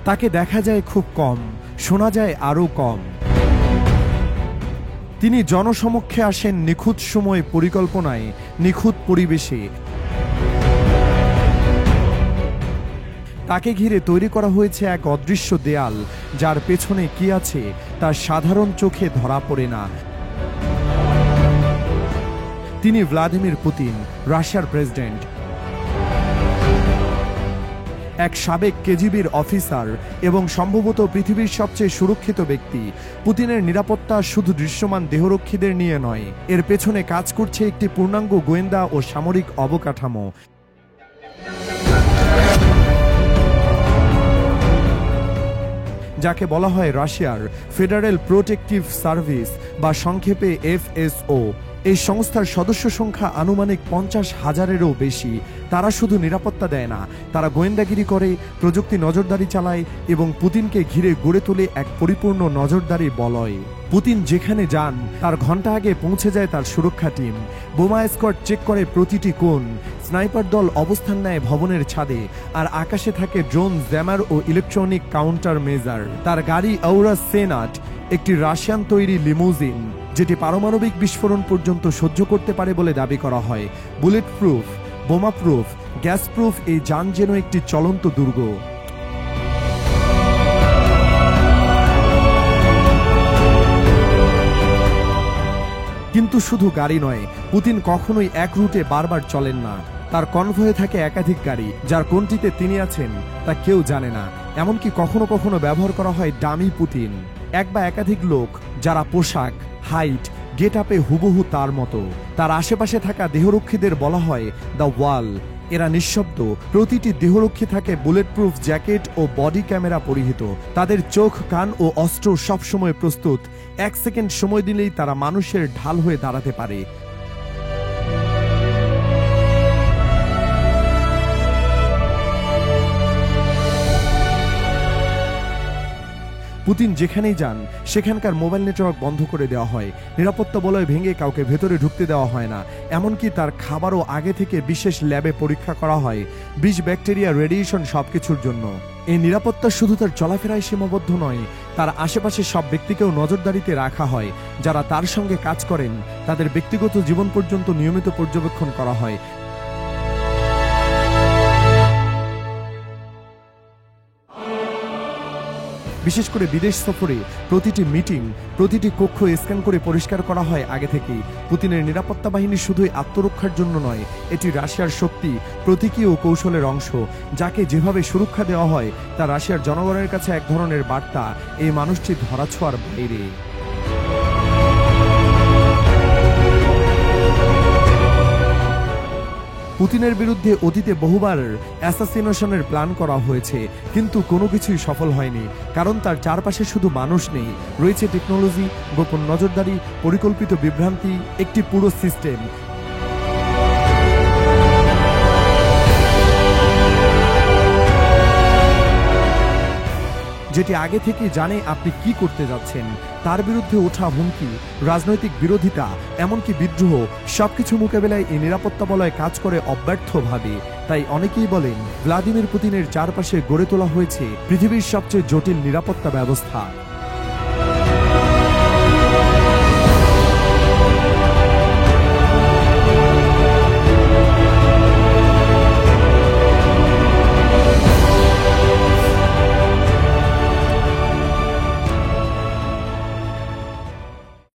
তাকে দেখা যায় খুব কম, শোনা যায় আরও কম। তিনি জনসমক্ষে আসেন নিখুঁত সময় পরিকল্পনায়, নিখুঁত পরিবেশে। তাকে ঘিরে তৈরি করা হয়েছে এক অদৃশ্য দেয়াল, যার পেছনে কি আছে তা সাধারণ চোখে ধরা পড়ে না। তিনি ভ্লাদিমির পুতিন, রাশিয়ার প্রেসিডেন্ট, এক সাবেক কেজিবির অফিসার এবং সম্ভবত পৃথিবীর সবচেয়ে সুরক্ষিত ব্যক্তি। পুতিনের নিরাপত্তা শুধু দৃশ্যমান দেহরক্ষীদের নিয়ে নয়, এর পেছনে কাজ করছে একটি পূর্ণাঙ্গ গোয়েন্দা ও সামরিক অবকাঠামো, যাকে বলা হয় রাশিয়ার ফেডারেল প্রোটেকটিভ সার্ভিস বা সংক্ষেপে FSO। এই সংস্থার সদস্য সংখ্যা আনুমানিক 50,000-এরও বেশি। তারা শুধু নিরাপত্তা দেয় না, তারা গোয়েন্দাগিরি করে, প্রযুক্তি নজরদারি চালায় এবং পুতিনকে ঘিরে গড়ে তোলে এক পরিপূর্ণ নজরদারি বলয়। পুতিন যেখানে যান তার ঘণ্টা আগে পৌঁছে যায় তার সুরক্ষা টিম। বোমা স্কোয়াড চেক করে প্রতিটি কোণ, স্নাইপার দল অবস্থান নেয় ভবনের ছাদে, আর আকাশে থাকে ড্রোন, জ্যামার ও ইলেকট্রনিক কাউন্টার মেজার। তার গাড়ি আউরাস সেনাট, একটি রাশিয়ান তৈরি লিমুজিন, যেটি পারমাণবিক বিস্ফোরণ পর্যন্ত সহ্য করতে পারে বলে দাবি করা হয়। বুলেট প্রুফ, বোমা প্রুফ, গ্যাস প্রুফ, এই যান যেন একটি চলন্ত দুর্গ। কিন্তু শুধু গাড়ি নয়, পুতিন কখনোই এক রুটে বারবার চলেন না। তার কনভয়ে থাকে একাধিক গাড়ি, যার কোনটিতে তিনি আছেন তা কেউ জানে না। এমনকি কখনো কখনো ব্যবহার করা হয় ডামি পুতিন, এক বা একাধিক লোক যারা পোশাক, হাইট, গেট আপে হুবহু তার মতো। তার আশেপাশে থাকা দেহরক্ষীদের বলা হয় দ্য ওয়াল। এরা নিঃশব্দ, প্রতিটি দেহরক্ষী থাকে বুলেট প্রুফ জ্যাকেট ও বডি ক্যামেরা পরিহিত। তাদের চোখ, কান ও অস্ত্র সবসময় প্রস্তুত। 1 সেকেন্ড সময় দিলেই তারা মানুষের ঢাল হয়ে দাঁড়াতে পারে। পুতিন যেখানেই যান সেখানকার মোবাইল নেটওয়ার্ক বন্ধ করে দেওয়া হয়, নিরাপত্তা বলয় ভেঙে কাউকে ভেতরে ঢুকতে দেওয়া হয় না। এমনকি তার খাবারও আগে থেকে বিশেষ ল্যাবে পরীক্ষা করা হয়, বিষ, ব্যাকটেরিয়া, রেডিয়েশন সবকিছুর জন্য। এই নিরাপত্তা শুধু তার চলাফেরায় সীমাবদ্ধ নয়, তার আশেপাশে সব ব্যক্তিকেও নজরদারিতে রাখা হয়। যারা তার সঙ্গে কাজ করেন তাদের ব্যক্তিগত জীবন পর্যন্ত নিয়মিত পর্যবেক্ষণ করা হয়। বিশেষ করে বিদেশ সফরে প্রতিটি মিটিং, প্রতিটি কক্ষ স্ক্যান করে পরিষ্কার করা হয় আগে থেকেই। পুতিনের নিরাপত্তা বাহিনী শুধুই আত্মরক্ষার জন্য নয়, এটি রাশিয়ার শক্তি, প্রতীকী ও কৌশলের অংশ। যাকে যেভাবে সুরক্ষা দেওয়া হয় তা রাশিয়ার জনগণের কাছে এক ধরনের বার্তা, এই মানুষটি ধরাছোঁয়ার বাইরে। পুতিনের বিরুদ্ধে অতীতে বহুবার অ্যাসাসিনেশনের প্ল্যান করা হয়েছে, কিন্তু কোনো কিছুই সফল হয়নি। কারণ তার চারপাশে শুধু মানুষ নেই, রয়েছে টেকনোলজি, গোপন নজরদারি, পরিকল্পিত বিভ্রান্তি, একটি পুরো সিস্টেম যেটি আগে থেকে জানে আপনি কি করতে যাচ্ছেন। তার বিরুদ্ধে ওঠা হুমকি, রাজনৈতিক বিরোধিতা, এমনকি বিদ্রোহ, সবকিছু মোকাবেলায় এই নিরাপত্তা বলয় কাজ করে অব্যর্থভাবে। তাই অনেকেই বলেন ভ্লাদিমির পুতিনের চারপাশে গড়ে তোলা হয়েছে পৃথিবীর সবচেয়ে জটিল নিরাপত্তা ব্যবস্থা।